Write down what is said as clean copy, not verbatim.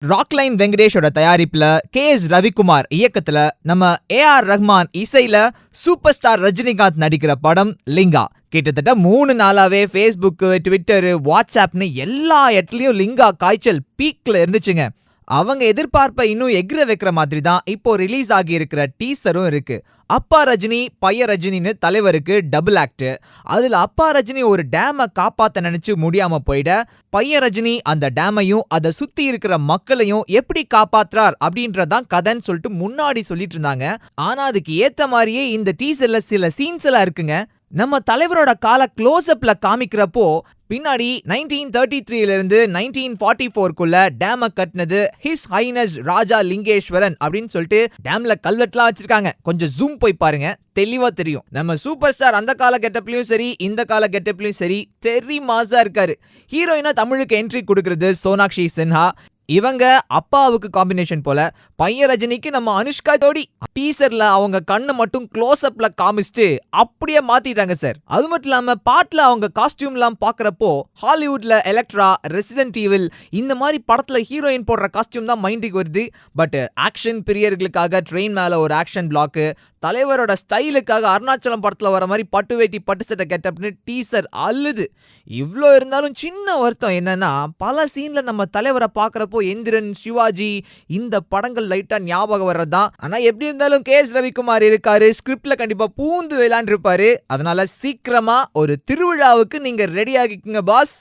Rockline வெங்கடேஷோட தயாரிப்புல KS. Ravikumar இயக்கத்துல நம்ம A.R.. Rahman இசையில சூப்பர் ஸ்டார் ரஜினிகாந்த் நடிக்கிற படம் லிங்கா. கிட்டத்தட்ட 3 நாளாவே Facebook, Twitter, வாட்ஸ்அப்னு எல்லா இடத்துலயும் லிங்கா காய்ச்சல் பீக்ல இருந்துச்சுங்க. அவங்க எதிர்பார்ப்பை இன்னும் எகிர வைக்கிற மாதிரி தான் இப்போ ரிலீஸ் ஆகி இருக்கிற டீசரும் இருக்கு. அப்பா ரஜினி பைய ரஜினின்னு தலைவருக்கு டபுள் ஆக்ட். அதுல அப்பா ரஜினி ஒரு டேமை காப்பாத்த நினைச்சு முடியாம போயிட, பைய ரஜினி அந்த டேமையும் அதை சுத்தி இருக்கிற மக்களையும் எப்படி காப்பாத்துறார் அப்படின்றதான் கதைன்னு சொல்லிட்டு முன்னாடி சொல்லிட்டு இருந்தாங்க. ஆனா அதுக்கு ஏத்த மாதிரியே இந்த டீசர்ல சில சீன்ஸ் எல்லாம் இருக்குங்க. நம்ம தலைவரோட கால க்ளோஸ்அப்ல காமிக்கிறப்போ பின்னாடி 1933ல இருந்து 1944க்குள்ள டேம கட்டினது ஹிஸ் ஹைனஸ் ராஜா லிங்கேஸ்வரன் அப்படின்னு சொல்லிட்டு டேம்ல கல்வெட்டுலாம் வச்சிருக்காங்க. கொஞ்சம் ஜூம் போய் பாருங்க, தெளிவா தெரியும். நம்ம சூப்பர் ஸ்டார் அந்த கால கெட்டப்லயும் சரி, இந்த கால கெட்டப்லயும் சரி தெரி மாசா இருக்காரு. ஹீரோயினா தமிழுக்கு என்ட்ரி கொடுக்கிறது சோனாக்ஷி சின்ஹா. இவங்க அப்பாவுக்கு காம்பினேஷன் போல. பைய ரஜினிக்கு நம்ம அனுஷ்கா ஜோடி. டீசர்ல அவங்க கண்ணு மட்டும் க்ளோஸ் அப்ல காமிச்சிட்டு அப்படியே மாத்திட்டாங்க சார். அது மட்டும் இல்லாம பாட்டுல அவங்க காஸ்டியூம்லாம் பாக்குறப்போ ஹாலிவுட்ல எலக்ட்ரா, ரெசிடென்ட் ஈவில் இந்த மாதிரி படத்துல ஹீரோயின் போடுற காஸ்டியூம் தான் மைண்டுக்கு வருது. பட் ஆக்ஷன் பிரியர்களுக்காக ட்ரெயின் மேல ஒரு ஆக்ஷன் பிளாக், தலைவரோட ஸ்டைலுக்காக அருணாச்சலம் படத்துல வர மாதிரி பட்டு வேட்டி பட்டு சட்டை கெட்டப்னு டீசர் அள்ளுது. இவ்ளோ இருந்தாலும் சின்ன வருத்தம் என்னன்னா, பல சீன்ல நம்ம தலைவரை பாக்குறப்போ எந்திரன், சிவாஜி இந்த படங்கள் லைட்டா ஞாபகம் வர்றதுதான். ஆனா எப்படி இருந்தாலும் கே.எஸ். ரவிக்குமார் இருக்காரு, ஸ்கிரிப்ட்ல கண்டிப்பா பூந்து விளையாண்டு இருப்பாரு. அதனால சீக்கிரமா ஒரு திருவிழாவுக்கு நீங்க ரெடி ஆகிக்குங்க பாஸ்.